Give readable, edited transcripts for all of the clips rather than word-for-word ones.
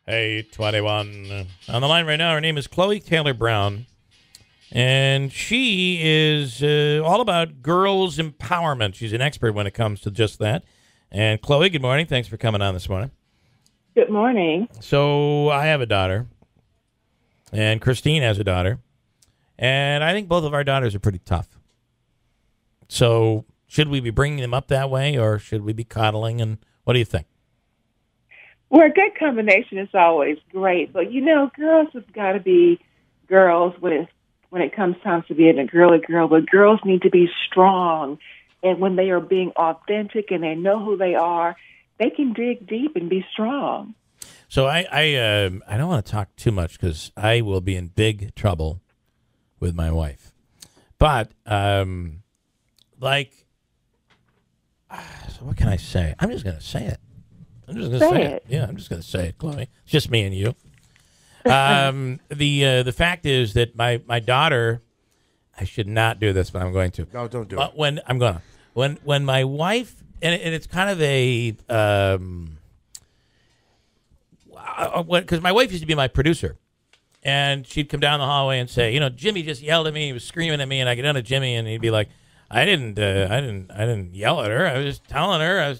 821. On the line right now, her name is Chloe Taylor Brown, and she is all about girls' empowerment. She's an expert when it comes to just that. And Chloe, good morning. Thanks for coming on this morning. Good morning. So I have a daughter, and Christine has a daughter, and I think both of our daughters are pretty tough. So should we be bringing them up that way, or should we be coddling, and what do you think? Well, a good combination is always great, but girls have got to be girls when it comes time to being a girly girl. But girls need to be strong, and when they are being authentic and they know who they are, they can dig deep and be strong. So I don't want to talk too much because I will be in big trouble with my wife. But so what can I say? I'm just going to say it. I'm just going to say it. Yeah, I'm just going to say it, Chloe. It's just me and you. The fact is that my daughter, I should not do this, but I'm going to. No, don't do it. When my wife, and it's kind of a, because my wife used to be my producer, and she'd come down the hallway and say, Jimmy just yelled at me. He was screaming at me, and I get down to Jimmy, and he'd be like, I didn't yell at her. I was just telling her.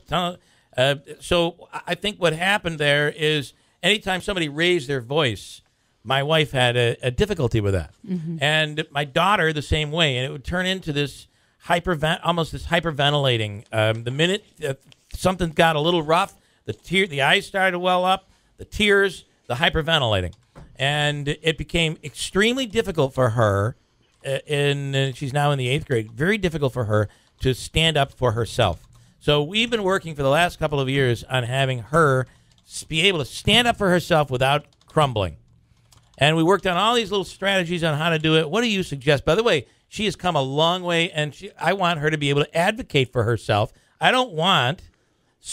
So I think what happened there is anytime somebody raised their voice, my wife had a difficulty with that. Mm-hmm. And my daughter the same way. And it would turn into this almost this hyperventilating. The minute something got a little rough, the eyes started to well up, the tears, the hyperventilating. And it became extremely difficult for her, she's now in the 8th grade, very difficult for her to stand up for herself. So we've been working for the last couple of years on having her be able to stand up for herself without crumbling. And we worked on all these little strategies on how to do it. What do you suggest? By the way, she has come a long way, and I want her to be able to advocate for herself. I don't want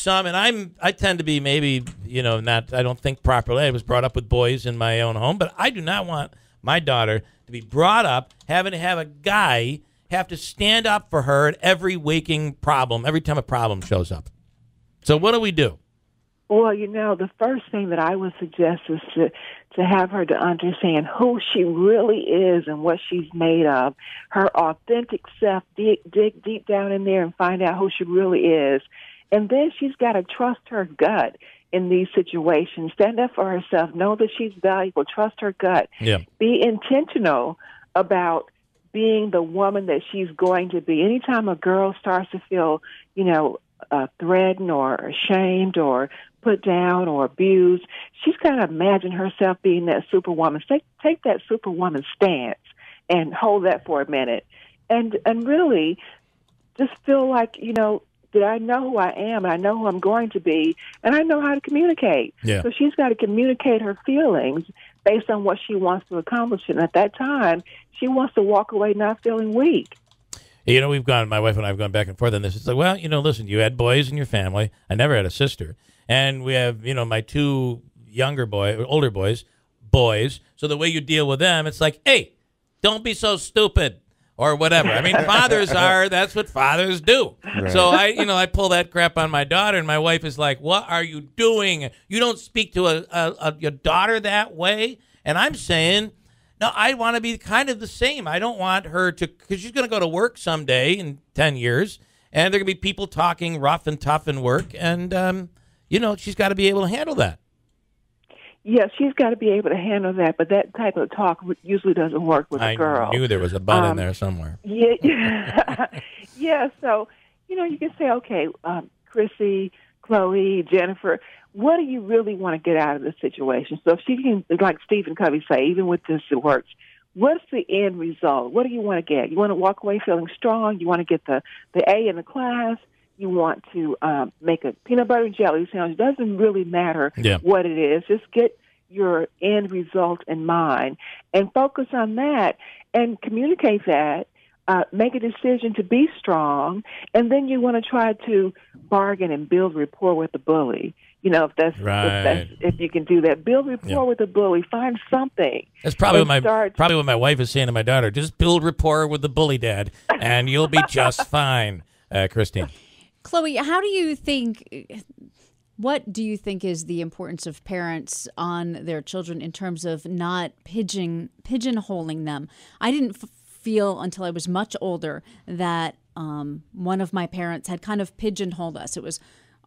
and I tend to be maybe, not, I don't think properly. I was brought up with boys in my own home, but I do not want my daughter to be brought up having to have a guy have to stand up for her at every waking problem, every time a problem shows up. So what do we do? Well, the first thing that I would suggest is to have her to understand who she really is and what she's made of, her authentic self, dig deep down in there and find out who she really is. And then she's got to trust her gut in these situations, stand up for herself, know that she's valuable, trust her gut, be intentional about being the woman that she's going to be. Anytime a girl starts to feel, threatened or ashamed or put down or abused, she's got to imagine herself being that superwoman. Take that superwoman stance and hold that for a minute. And really just feel like, that I know who I am, and I know who I'm going to be, and I know how to communicate. Yeah. So she's got to communicate her feelings based on what she wants to accomplish. And at that time, she wants to walk away not feeling weak. My wife and I have gone back and forth on this. It's like, well, listen, you had boys in your family. I never had a sister. And we have, my two older boys. So the way you deal with them, it's like, hey, don't be so stupid. Or whatever. I mean, that's what fathers do. Right. So I pull that crap on my daughter, and my wife is like, what are you doing? You don't speak to your daughter that way. And I'm saying, no, I want to be kind of the same. I don't want her to, because she's going to go to work someday in 10 years, and there are going to be people talking rough and tough in work, and, she's got to be able to handle that. Yeah, she's got to be able to handle that, but that type of talk usually doesn't work with a girl. I knew there was a butt in there somewhere. Yeah, yeah. So, you can say, okay, Chrissy, Chloe, Jennifer, what do you really want to get out of this situation? So if she can, like Stephen Covey say, even with this, it works. What's the end result? What do you want to get? You want to walk away feeling strong? You want to get the A in the class? You want to make a peanut butter and jelly sandwich? It doesn't really matter what it is. Just get your end result in mind and focus on that and communicate that. Make a decision to be strong, and then you want to try to bargain and build rapport with the bully. If you can do that, build rapport with the bully. Find something. That's probably what my wife is saying to my daughter. Just build rapport with the bully, Dad, and you'll be just fine. Christine. Chloe, how do you think What do you think is the importance of parents on their children in terms of not pigeonholing them? I didn't feel until I was much older that one of my parents had kind of pigeonholed us.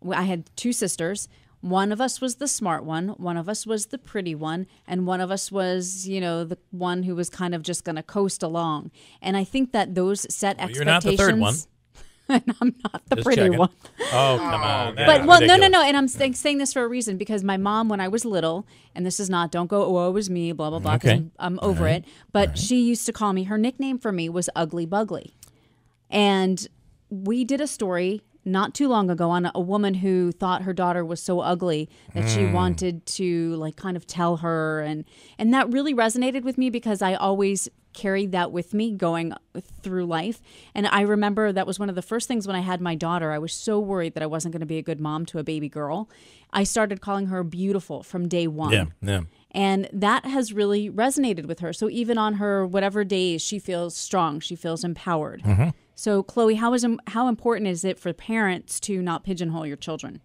I had two sisters. One of us was the smart one of us was the pretty one, and one of us was, the one who was kind of just going to coast along. And I think that those set expectations. You're not the third one. And I'm not the Just pretty checking. one. Oh, come on. But, no. And I'm saying this for a reason, because my mom, when I was little, and this is not, don't go, woe is me, blah, blah, blah, 'cause I'm over it. But she used to call me, her nickname for me was Ugly Bugly. And we did a story not too long ago on a woman who thought her daughter was so ugly that she wanted to kind of tell her. And that really resonated with me because I always carried that with me going through life. And I remember that was one of the first things when I had my daughter. I was so worried that I wasn't going to be a good mom to a baby girl. I started calling her beautiful from day one. Yeah. And that has really resonated with her. So even on her whatever days, she feels strong. She feels empowered. Mm-hmm. So, Chloe, how important is it for parents to not pigeonhole your children?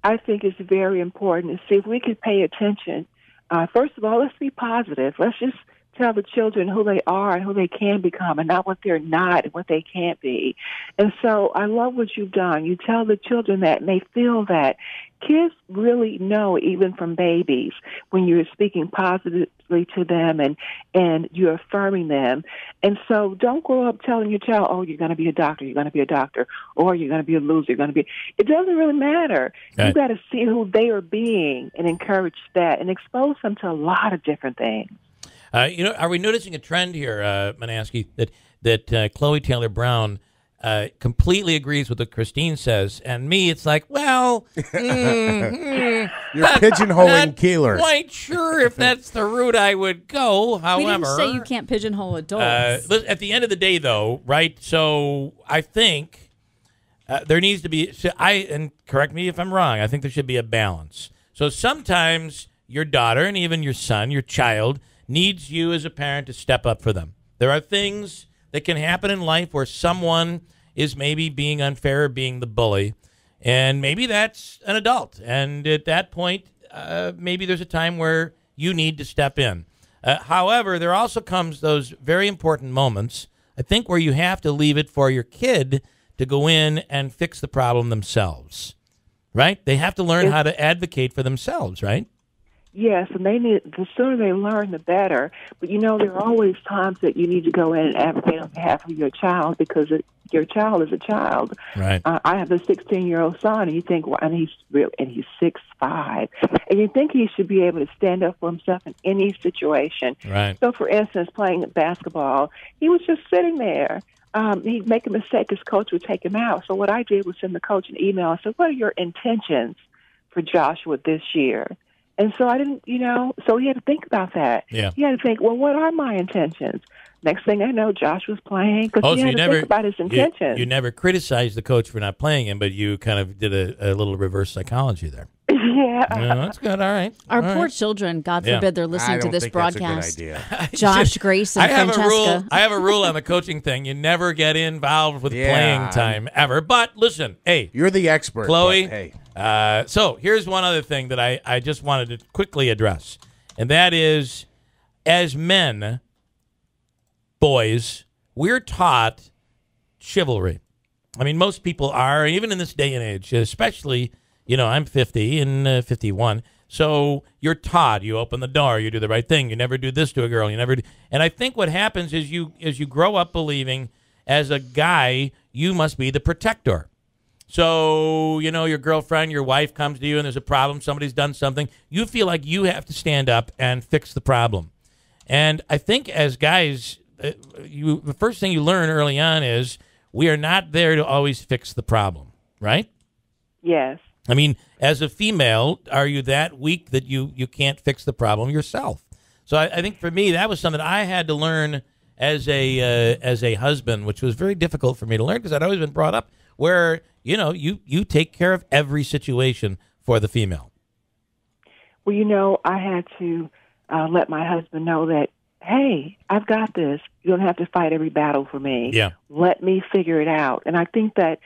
I think it's very important to see if we could pay attention. First of all, let's be positive. Let's just tell the children who they are and who they can become and not what they're not and what they can't be. And so I love what you've done. You tell the children that and they feel that. Kids really know, even from babies, when you're speaking positively to them and you're affirming them. And so don't grow up telling your child, oh, you're going to be a doctor, you're going to be a doctor, or you're going to be a loser, you're going to be. It doesn't really matter. Right. You've got to see who they are being and encourage that and expose them to a lot of different things. Are we noticing a trend here, Manaski, that Chloe Taylor Brown completely agrees with what Christine says, and me, it's like, well, you're pigeonholing Keeler. Quite sure if that's the route I would go. However, we didn't say you can't pigeonhole adults. At the end of the day, though, right? So I think there needs to be. And correct me if I'm wrong. I think there should be a balance. So sometimes your daughter and even your son, your child, needs you as a parent to step up for them. There are things that can happen in life where someone is maybe being unfair or being the bully, and maybe that's an adult. And at that point, maybe there's a time where you need to step in. However, there also comes those very important moments, I think, where you have to leave it for your kid to go in and fix the problem themselves, right? They have to learn how to advocate for themselves, right? Yes, and the sooner they learn, the better. But, there are always times that you need to go in and advocate on behalf of your child because your child is a child. Right. I have a 16-year-old son, and you think, well, and he's 6'5", and you think he should be able to stand up for himself in any situation. Right. So, for instance, playing basketball, he was just sitting there. He'd make a mistake, his coach would take him out. So what I did was send the coach an email. I said, what are your intentions for Joshua this year? And so I didn't, so he had to think about that. Yeah. He had to think, well, what are my intentions? Next thing I know, Josh was playing because he had to think about his intentions. You never criticized the coach for not playing him, but you kind of did a little reverse psychology there. Yeah. That's good. All right. Our poor children, God forbid, they're listening to this broadcast. That's a good idea. Josh, Grace, and Francesca. I have a rule on the coaching thing. You never get involved with playing time ever. But listen, hey. You're the expert, Chloe. Hey. So here's one other thing that I just wanted to quickly address, and that is, as men, boys, we're taught chivalry. I mean, most people are, even in this day and age, especially, I'm 50 and 51. So you're taught, you open the door, you do the right thing, you never do this to a girl, you never do. And I think what happens is you grow up believing, as a guy, you must be the protector. So, your girlfriend, your wife comes to you and there's a problem, somebody's done something. You feel like you have to stand up and fix the problem. And I think as guys, the first thing you learn early on is we are not there to always fix the problem, right? Yes. I mean, as a female, are you that weak that you can't fix the problem yourself? So I think for me, that was something I had to learn as a husband, which was very difficult for me to learn because I'd always been brought up where, you take care of every situation for the female. Well, I had to let my husband know that, hey, I've got this. You don't have to fight every battle for me. Yeah. Let me figure it out. And I think that,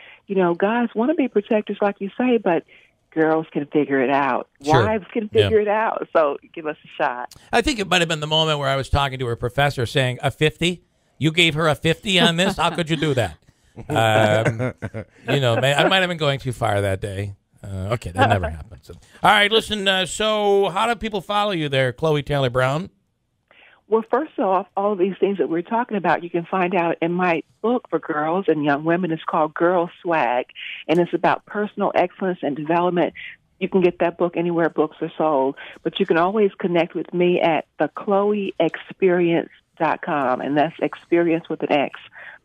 guys want to be protectors, like you say, but girls can figure it out. Sure. Wives can figure it out. So give us a shot. I think it might have been the moment where I was talking to her professor saying, a 50? You gave her a 50 on this? How could you do that? I might have been going too far that day. Okay, that never happened. So, all right, listen, so how do people follow you there, Chloe Taylor Brown? Well, first off, all of these things that we're talking about, you can find out in my book for girls and young women. It's called Girl Swag, and it's about personal excellence and development. You can get that book anywhere books are sold, but you can always connect with me at thechloeexperience.com, and that's experience with an X,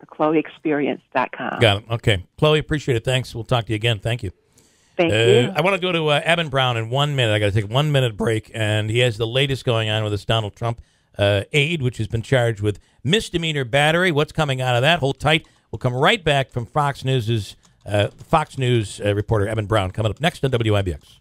thechloeexperience.com. Got it. Okay. Chloe, appreciate it. Thanks. We'll talk to you again. Thank you. Thank you. I want to go to Evan Brown in 1 minute. I got to take a 1 minute break, and he has the latest going on with this Donald Trump aide, which has been charged with misdemeanor battery. What's coming out of that? Hold tight. We'll come right back from Fox News reporter Evan Brown coming up next on WIBX.